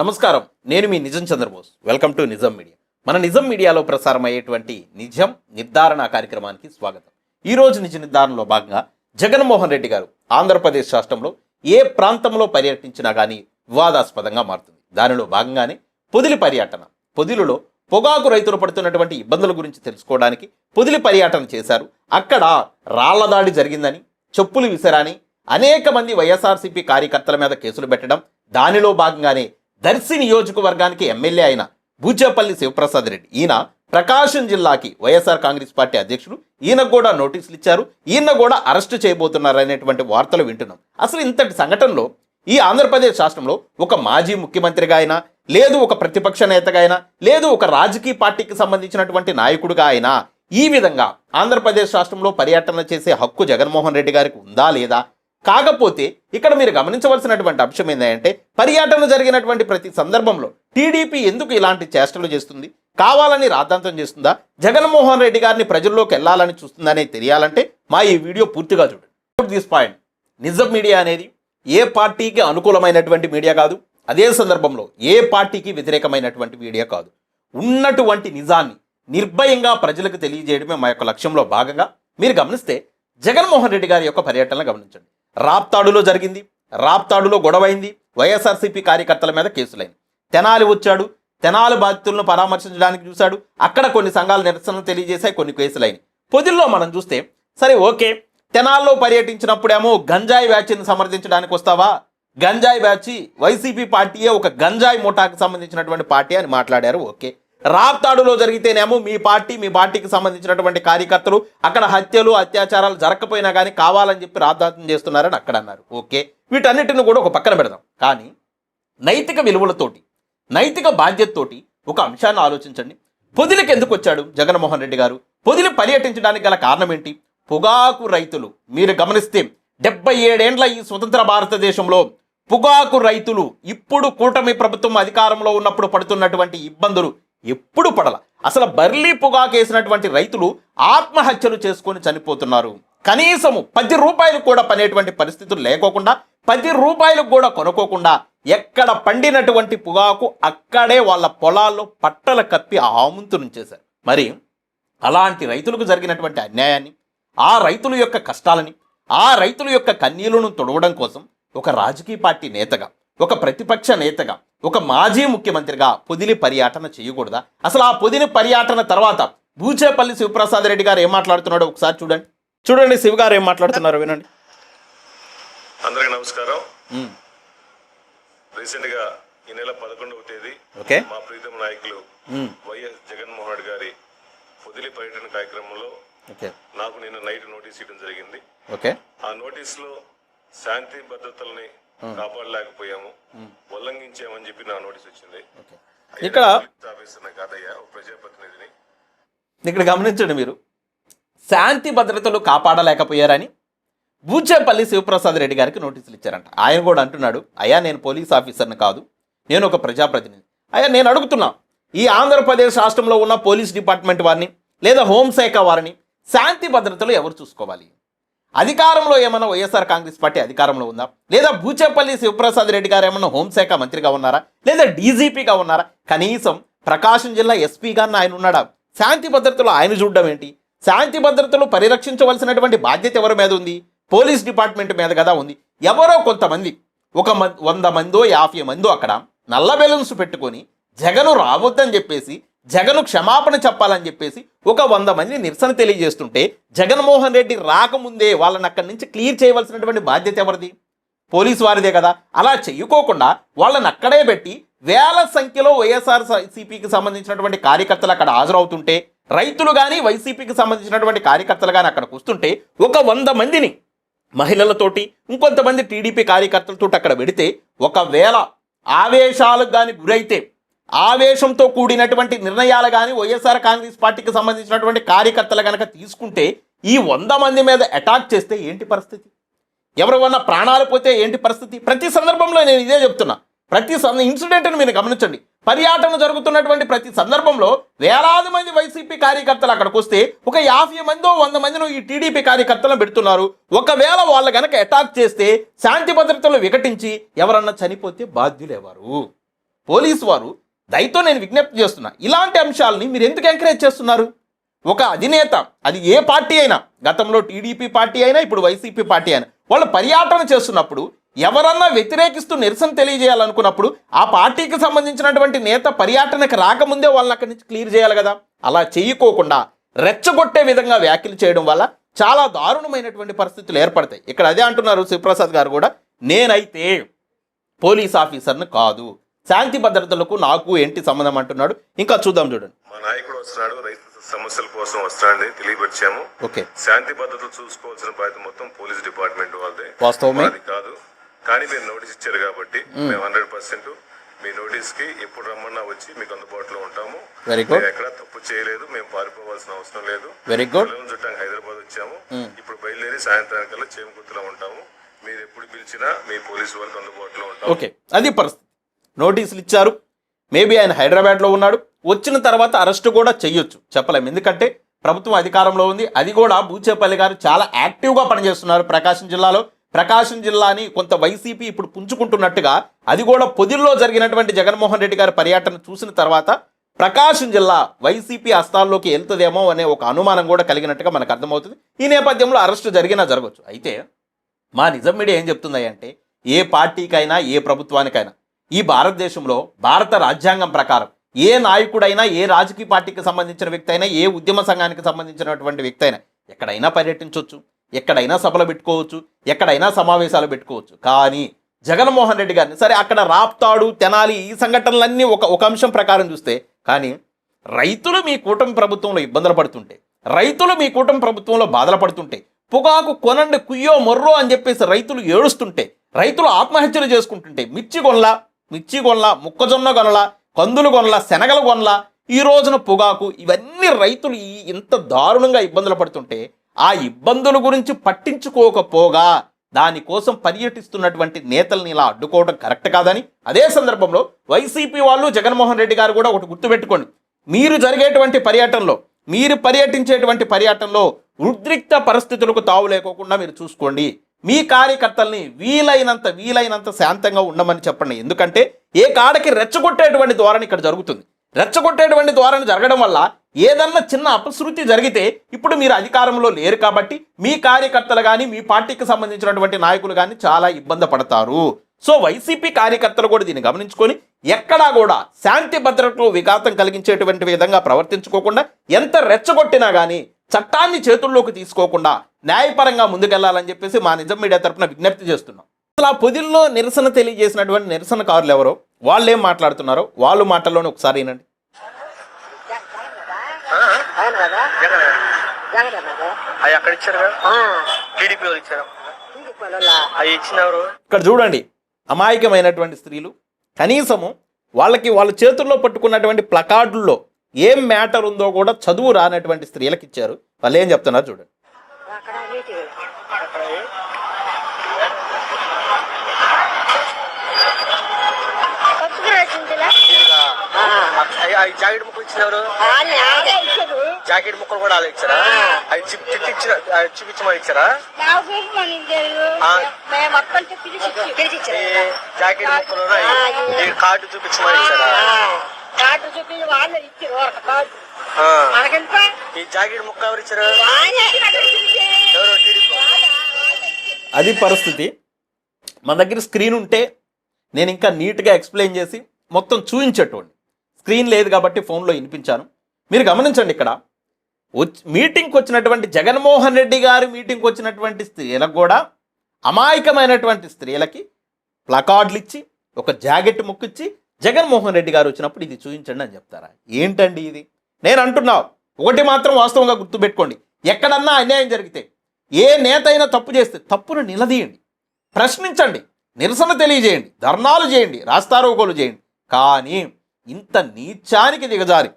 నమస్కారం, నేను మీ నిజం చంద్రబోస్. వెల్కమ్ టు నిజం మీడియా. మన నిజం మీడియాలో ప్రసారం అయ్యేటువంటి నిజం నిర్ధారణ కార్యక్రమానికి స్వాగతం. ఈరోజు నిజ నిర్ధారణలో భాగంగా జగన్మోహన్ రెడ్డి గారు ఆంధ్రప్రదేశ్ రాష్ట్రంలో ఏ ప్రాంతంలో పర్యటించినా కానీ వివాదాస్పదంగా మారుతుంది. దానిలో భాగంగానే పొదిలి పర్యటన. పొదిలిలో పొగాకు రైతులు పడుతున్నటువంటి ఇబ్బందుల గురించి తెలుసుకోవడానికి పొదిలి పర్యటన చేశారు. అక్కడ రాళ్ల దాడి జరిగిందని, చెప్పులు విసిరాని అనేక మంది వైఎస్ఆర్సీపీ కార్యకర్తల మీద కేసులు పెట్టడం, దానిలో భాగంగానే దర్శి నియోజకవర్గానికి ఎమ్మెల్యే అయిన బూచేపల్లి శివప్రసాద్ రెడ్డి, ఈయన ప్రకాశం జిల్లాకి వైఎస్ఆర్ కాంగ్రెస్ పార్టీ అధ్యక్షుడు, ఈయనకు కూడా నోటీసులు ఇచ్చారు, ఈయన కూడా అరెస్టు చేయబోతున్నారు అనేటువంటి వార్తలు వింటున్నాం. అసలు ఇంతటి సంఘటనలో ఈ ఆంధ్రప్రదేశ్ రాష్ట్రంలో ఒక మాజీ ముఖ్యమంత్రిగా అయినా, లేదు ఒక ప్రతిపక్ష నేతగా అయినా, లేదు ఒక రాజకీయ పార్టీకి సంబంధించినటువంటి నాయకుడిగా అయినా ఈ విధంగా ఆంధ్రప్రదేశ్ రాష్ట్రంలో పర్యటన చేసే హక్కు జగన్మోహన్ రెడ్డి గారికి ఉందా లేదా? కాకపోతే ఇక్కడ మీరు గమనించవలసినటువంటి అంశం ఏంటంటే, పర్యటన జరిగినటువంటి ప్రతి సందర్భంలో టీడీపీ ఎందుకు ఇలాంటి చేష్టలు చేస్తుంది? కావాలని రాద్ధాంతం చేస్తుందా? జగన్మోహన్ రెడ్డి గారిని ప్రజల్లోకి వెళ్ళాలని చూస్తుందనే తెలియాలంటే మా ఈ వీడియో పూర్తిగా చూడండి. దిస్ పాయింట్, నిజం మీడియా అనేది ఏ పార్టీకి అనుకూలమైనటువంటి మీడియా కాదు, అదే సందర్భంలో ఏ పార్టీకి వ్యతిరేకమైనటువంటి మీడియా కాదు. ఉన్నటువంటి నిజాన్ని నిర్భయంగా ప్రజలకు తెలియజేయడమే మా యొక్క లక్ష్యంలో భాగంగా మీరు గమనిస్తే జగన్మోహన్ రెడ్డి గారి యొక్క పర్యటనలు గమనించండి. రాప్తాడులో జరిగింది, రాప్తాడులో గొడవైంది, వైఎస్ఆర్సీపీ కార్యకర్తల మీద కేసులైంది. తెనాలి వచ్చాడు, తెనాలి బాధితులను పరామర్శించడానికి చూశాడు, అక్కడ కొన్ని సంఘాలు నిరసనలు తెలియజేశాయి, కొన్ని కేసులైనవి. పొదిల్లో మనం చూస్తే సరే ఓకే, తెనాల్లో పర్యటించినప్పుడేమో గంజాయి బ్యాచ్ని సమర్థించడానికి వస్తావా? గంజాయి బ్యాచ్ వైసీపీ పార్టీయే, ఒక గంజాయి ముఠాకి సంబంధించినటువంటి పార్టీ అని మాట్లాడారు. ఓకే, రాప్తాడులో జరిగితేనేమో మీ పార్టీకి సంబంధించినటువంటి కార్యకర్తలు అక్కడ హత్యలు అత్యాచారాలు జరగకపోయినా కానీ కావాలని చెప్పి రాద్ధాంతం చేస్తున్నారని అక్కడ అన్నారు. ఓకే, వీటన్నిటిని కూడా ఒక పక్కన పెడదాం. కానీ నైతిక విలువలతోటి, నైతిక బాధ్యతతోటి ఒక అంశాన్ని ఆలోచించండి. పొదిలికి ఎందుకు వచ్చాడు జగన్మోహన్ రెడ్డి గారు? పొదిలి పర్యటించడానికి గల కారణం ఏంటి? పొగాకు రైతులు, మీరు గమనిస్తే 77 ఏండ్ల ఈ స్వతంత్ర భారతదేశంలో పొగాకు రైతులు ఇప్పుడు కూటమి ప్రభుత్వం అధికారంలో ఉన్నప్పుడు పడుతున్నటువంటి ఇబ్బందులు ఎప్పుడు పడల. అసలు బర్లీ పొగాకు వేసినటువంటి రైతులు ఆత్మహత్యలు చేసుకొని చనిపోతున్నారు. కనీసము 10 రూపాయలు కూడా పనేటువంటి పరిస్థితులు లేకోకుండా, 10 రూపాయలు కూడా కొనుక్కోకుండా ఎక్కడ పండినటువంటి పొగాకు అక్కడే వాళ్ళ పొలాల్లో పట్టల కప్పి ఆముంతునుంచేశారు. మరి అలాంటి రైతులకు జరిగినటువంటి అన్యాయాన్ని, ఆ రైతుల యొక్క కష్టాలని, ఆ రైతుల యొక్క కన్నీళ్లను తొడవడం కోసం ఒక రాజకీయ పార్టీ నేతగా, ఒక ప్రతిపక్ష నేతగా, ఒక మాజీ ముఖ్యమంత్రిగా పొదిలి పర్యటన చేయకూడదా? అసలు ఆ పొదిలి పర్యటన తర్వాత బూచేపల్లి శివప్రసాద్ రెడ్డి గారు ఏం మాట్లాడుతున్నాడో ఒకసారి చూడండి. శివ గారు ఏం మాట్లాడుతున్నారు వినండి. అందరికీ నమస్కారం. రీసెంట్ గా ఈ నెల 11వ తేదీ మా ప్రీతం నాయకులు వైఎస్ జగన్మోహన్ రెడ్డి గారి పొదిలి పర్యటన కార్యక్రమంలో నాకు నిన్న నైట్ నోటీస్ ఇవ్వడం జరిగింది. ఆ నోటీస్ లో శాంతి భద్రతల్ని కాపాడలేకపోయాము, ఉల్లంఘించామని చెప్పి నా నోటీస్ వచ్చింది. ఇక్కడ కాదయ్యా, ప్రజాప్రతినిధిని ఇక్కడ గమనించండి. మీరు శాంతి భద్రతలు కాపాడలేకపోయారని బూచేపల్లి శివప్రసాద్ రెడ్డి గారికి నోటీసులు ఇచ్చారంట. ఆయన కూడా అంటున్నాడు, అయ్యా నేను పోలీస్ ఆఫీసర్ని కాదు, నేను ఒక ప్రజాప్రతినిధి. అయ్యా నేను అడుగుతున్నా, ఈ ఆంధ్రప్రదేశ్ రాష్ట్రంలో ఉన్న పోలీస్ డిపార్ట్మెంట్ వారిని లేదా హోంశాఖ వారిని శాంతి భద్రతలు ఎవరు చూసుకోవాలి? అధికారంలో ఏమన్నా వైఎస్ఆర్ కాంగ్రెస్ పార్టీ అధికారంలో ఉందా? లేదా బూచేపల్లి శివప్రసాద్ రెడ్డి గారు ఏమన్నా హోంశాఖ మంత్రిగా ఉన్నారా? లేదా డీజీపీగా ఉన్నారా? కనీసం ప్రకాశం జిల్లా ఎస్పీగా ఆయన ఉన్నాడా? శాంతి భద్రతలు ఆయన చూడడం ఏంటి? శాంతి భద్రతలు పరిరక్షించవలసినటువంటి బాధ్యత ఎవరి మీద ఉంది? పోలీస్ డిపార్ట్మెంట్ మీద కదా ఉంది. ఎవరో కొంతమంది, ఒక 100 మందో 50 మందో అక్కడ నల్ల బెలూన్స్ పెట్టుకొని జగను రావద్దని చెప్పేసి, జగను క్షమాపణ చెప్పాలని చెప్పేసి ఒక 100 మంది నిరసన తెలియజేస్తుంటే జగన్మోహన్ రెడ్డి రాకముందే వాళ్ళని అక్కడి నుంచి క్లియర్ చేయవలసినటువంటి బాధ్యత ఎవరిది? పోలీసు వారిదే కదా. అలా చెయ్యుకోకుండా వాళ్ళని అక్కడే పెట్టి వేల సంఖ్యలో వైఎస్ఆర్సీపీకి సంబంధించినటువంటి కార్యకర్తలు అక్కడ హాజరవుతుంటే, రైతులు కానీ వైసీపీకి సంబంధించినటువంటి కార్యకర్తలు కానీ అక్కడికి వస్తుంటే ఒక 100 మందిని మహిళలతోటి, ఇంకొంతమంది టీడీపీ కార్యకర్తలతో అక్కడ పెడితే, ఒకవేళ ఆవేశాలకు కానీ గురైతే, ఆవేశంతో కూడినటువంటి నిర్ణయాలు కానీ వైఎస్ఆర్ కాంగ్రెస్ పార్టీకి సంబంధించినటువంటి కార్యకర్తలు కనుక తీసుకుంటే, ఈ 100 మంది మీద అటాక్ చేస్తే ఏంటి పరిస్థితి? ఎవరివన్నా ప్రాణాలు పోతే ఏంటి పరిస్థితి? ప్రతి సందర్భంలో నేను ఇదే చెప్తున్నా. ప్రతి ఇన్సిడెంట్ని మీరు గమనించండి. పర్యటన జరుగుతున్నటువంటి ప్రతి సందర్భంలో వేలాది మంది వైసీపీ కార్యకర్తలు అక్కడికి వస్తే ఒక 50 మందో 100 మందిని ఈ టీడీపీ కార్యకర్తలను పెడుతున్నారు. ఒకవేళ వాళ్ళు కనుక అటాక్ చేస్తే, శాంతి భద్రతలు వికటించి ఎవరన్నా చనిపోతే బాధ్యులు ఎవరు? పోలీసు వారు దయతో నేను విజ్ఞప్తి చేస్తున్నా, ఇలాంటి అంశాలని మీరు ఎందుకు ఎంకరేజ్ చేస్తున్నారు? ఒక అధినేత, అది ఏ పార్టీ అయినా, గతంలో టీడీపీ పార్టీ అయినా ఇప్పుడు వైసీపీ పార్టీ అయినా, వాళ్ళు పర్యటన చేస్తున్నప్పుడు ఎవరన్నా వ్యతిరేకిస్తూ నిరసన తెలియజేయాలనుకున్నప్పుడు ఆ పార్టీకి సంబంధించినటువంటి నేత పర్యటనకు రాకముందే వాళ్ళని అక్కడి నుంచి క్లియర్ చేయాలి కదా. అలా చేయకోకుండా రెచ్చగొట్టే విధంగా వ్యాఖ్యలు చేయడం వల్ల చాలా దారుణమైనటువంటి పరిస్థితులు ఏర్పడతాయి. ఇక్కడ అదే అంటున్నారు శివప్రసాద్ గారు కూడా, నేనైతే పోలీస్ ఆఫీసర్ని కాదు, శాంతి భద్రతలకు నాకు ఏంటి సంబంధం అంటున్నాడు. ఇంకా చూద్దాం, చూడండి. మా నాయకుడు వస్తున్నాడు, రైతు సమస్యల కోసం వస్తాడని తెలియపరిచాము. ఓకే, శాంతి భద్రతలు చూసుకోవాల్సిన బాధ్యత మొత్తం పోలీస్ డిపార్ట్మెంట్ వాళ్ళదే, వాస్తవమే. అది కాదు. కానీ మీరు నోటీస్ ఇచ్చారు కాబట్టి మేము 100% మీ నోటీస్ కి ఎప్పుడు రమ్మన్నా వచ్చి మీకు అందుబాటులో ఉంటాము. Very good. ఎక్కడ తప్పు చేయలేదు, మేము పారిపోవాల్సిన అవసరం లేదు. Very good. చుట్టానికి హైదరాబాద్ వచ్చాము, ఇప్పుడు బయలుదేరి సాయంత్రానికల్లా చేమకుర్తిలో ఉంటాము. మీరు ఎప్పుడు పిలిచినా మీ పోలీసు వాళ్ళకి అందుబాటులో ఉంటాము. ఓకే, అది పరిస్థితి. నోటీసులు ఇచ్చారు, మేబీ ఆయన హైదరాబాద్లో ఉన్నాడు, వచ్చిన తర్వాత అరెస్ట్ కూడా చెయ్యొచ్చు, చెప్పలేము. ఎందుకంటే ప్రభుత్వం అధికారంలో ఉంది. అది కూడా బూచేపల్లి గారు చాలా యాక్టివ్గా పనిచేస్తున్నారు ప్రకాశం జిల్లాలో. ప్రకాశం జిల్లాని కొంత వైసీపీ ఇప్పుడు పుంజుకుంటున్నట్టుగా, అది కూడా పొదిల్లో జరిగినటువంటి జగన్మోహన్ రెడ్డి గారి పర్యటన చూసిన తర్వాత ప్రకాశం జిల్లా వైసీపీ హస్తాల్లోకి వెళ్తుందేమో అనే ఒక అనుమానం కూడా కలిగినట్టుగా మనకు అర్థమవుతుంది. ఈ నేపథ్యంలో అరెస్టు జరిగినా జరగవచ్చు. అయితే మా నిజం మీడియా ఏం చెప్తుంది అంటే, ఏ పార్టీకైనా ఏ ప్రభుత్వానికైనా ఈ భారతదేశంలో భారత రాజ్యాంగం ప్రకారం ఏ నాయకుడైనా, ఏ రాజకీయ పార్టీకి సంబంధించిన వ్యక్తి అయినా, ఏ ఉద్యమ సంఘానికి సంబంధించినటువంటి వ్యక్తి అయినా ఎక్కడైనా పర్యటించవచ్చు, ఎక్కడైనా సభలు పెట్టుకోవచ్చు, ఎక్కడైనా సమావేశాలు పెట్టుకోవచ్చు. కానీ జగన్మోహన్ రెడ్డి గారిని సరే అక్కడ రాప్తాడు, తెనాలి, ఈ సంఘటనలన్నీ ఒక అంశం ప్రకారం చూస్తే, కానీ రైతులు మీ కూటమి ప్రభుత్వంలో ఇబ్బందులు పడుతుంటే, రైతులు మీ కూటమి ప్రభుత్వంలో బాధలు పడుతుంటే, పొగాకు కొనండి కుయ్యో మొర్రో అని చెప్పేసి రైతులు ఏడుస్తుంటే, రైతులు ఆత్మహత్యలు చేసుకుంటుంటే, మిర్చి కొనలా, మొక్కజొన్న కొనలా, కందులు కొనలా, శనగలు కొనలా, ఈ రోజున పొగాకు, ఇవన్నీ రైతులు ఇంత దారుణంగా ఇబ్బందులు పడుతుంటే ఆ ఇబ్బందుల గురించి పట్టించుకోకపోగా దానికోసం పర్యటిస్తున్నటువంటి నేతల్ని ఇలా అడ్డుకోవడం కరెక్ట్ కాదని, అదే సందర్భంలో వైసీపీ వాళ్ళు, జగన్మోహన్ రెడ్డి గారు కూడా ఒకటి గుర్తుపెట్టుకోండి, మీరు జరిగేటువంటి పర్యటనలో, మీరు పర్యటించేటువంటి పర్యటనలో ఉద్రిక్త పరిస్థితులకు తావు లేకోకుండా మీరు చూసుకోండి. మీ కార్యకర్తల్ని వీలైనంత శాంతంగా ఉండమని చెప్పండి. ఎందుకంటే ఏ కాడకి రెచ్చగొట్టేటువంటి ధోరణి ఇక్కడ జరుగుతుంది. రెచ్చగొట్టేటువంటి ధోరణి జరగడం వల్ల ఏదన్నా చిన్న అపశృతి జరిగితే, ఇప్పుడు మీరు అధికారంలో లేరు కాబట్టి మీ కార్యకర్తలు కానీ, మీ పార్టీకి సంబంధించినటువంటి నాయకులు కానీ చాలా ఇబ్బంది పడతారు. సో వైసీపీ కార్యకర్తలు కూడా దీన్ని గమనించుకొని ఎక్కడా కూడా శాంతి భద్రతకు విఘాతం కలిగించేటువంటి విధంగా ప్రవర్తించుకోకుండా, ఎంత రెచ్చగొట్టినా కానీ చట్టాన్ని చేతుల్లోకి తీసుకోకుండా న్యాయపరంగా ముందుకెళ్లాలని చెప్పేసి మా నిజం మీడియా తరఫున విజ్ఞప్తి చేస్తున్నాం. అసలు ఆ పొదిల్లో నిరసన తెలియజేసినటువంటి నిరసనకారులు ఎవరో, వాళ్ళు ఏం మాట్లాడుతున్నారో వాళ్ళ మాటల్లోనే ఒకసారి వినండి. ఇక్కడ చూడండి, అమాయకమైనటువంటి స్త్రీలు, కనీసము వాళ్ళ చేతుల్లో పట్టుకున్నటువంటి ప్లకార్డుల్లో ఏం మ్యాటర్ ఉందో కూడా చదువు రానటువంటి స్త్రీలకు ఇచ్చారు. వాళ్ళు ఏం చెప్తున్నారు చూడండి. జాకెట్ ముక్కలు ఇచ్చినారు, జాకెట్ ముక్కలు కూడా వాళ్ళు ఇచ్చారా? అవి చూపించమని ఇచ్చారా? జాకెట్ ముక్కలు కార్డు చూపించమని ఇచ్చారా? ఈ జాకెట్ ముక్క ఎవరు ఇచ్చారు? అది పరిస్థితి. మన దగ్గర స్క్రీన్ ఉంటే నేను ఇంకా నీట్గా ఎక్స్ప్లెయిన్ చేసి మొత్తం చూపించేటోండి. స్క్రీన్ లేదు కాబట్టి ఫోన్లో వినిపించాను. మీరు గమనించండి, ఇక్కడ మీటింగ్కి వచ్చినటువంటి జగన్మోహన్ రెడ్డి గారి మీటింగ్కి వచ్చినటువంటి స్త్రీలకు కూడా, అమాయకమైనటువంటి స్త్రీలకి ప్లకార్డులు ఇచ్చి, ఒక జాకెట్ ముక్కిచ్చి, జగన్మోహన్ రెడ్డి గారు వచ్చినప్పుడు ఇది చూపించండి అని చెప్తారా? ఏంటండి ఇది? నేను అంటున్నా, ఒకటి మాత్రం వాస్తవంగా గుర్తుపెట్టుకోండి, ఎక్కడన్నా అన్యాయం జరిగితే, ఏ నేత అయినా తప్పు చేస్తే తప్పును నిలదీయండి, ప్రశ్నించండి, నిరసన తెలియజేయండి, ధర్నాలు చేయండి, రాస్తారోకోలు చేయండి. కానీ ఇంత నీచానికి దిగజారి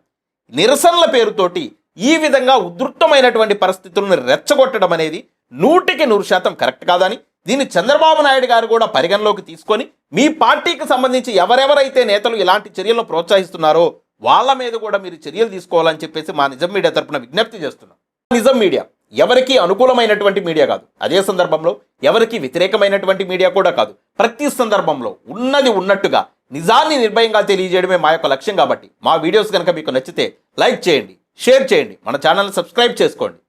నిరసనల పేరుతోటి ఈ విధంగా ఉధృతమైనటువంటి పరిస్థితులను రెచ్చగొట్టడం అనేది 100% కరెక్ట్ కాదని, దీన్ని చంద్రబాబు నాయుడు గారు కూడా పరిగణలోకి తీసుకొని మీ పార్టీకి సంబంధించి ఎవరెవరైతే నేతలు ఇలాంటి చర్యలను ప్రోత్సహిస్తున్నారో వాళ్ళ మీద కూడా మీరు చర్యలు తీసుకోవాలని చెప్పేసి మా నిజం మీడియా తరపున విజ్ఞప్తి చేస్తున్నాం. నిజం మీడియా ఎవరికి అనుకూలమైనటువంటి మీడియా కాదు, అదే సందర్భంలో ఎవరికి వ్యతిరేకమైనటువంటి మీడియా కూడా కాదు. ప్రతి సందర్భంలో ఉన్నది ఉన్నట్టుగా నిజాన్ని నిర్భయంగా తెలియజేయడమే మా యొక్క లక్ష్యం కాబట్టి మా వీడియోస్ కనుక మీకు నచ్చితే లైక్ చేయండి, షేర్ చేయండి, మన ఛానల్ని సబ్స్క్రైబ్ చేసుకోండి.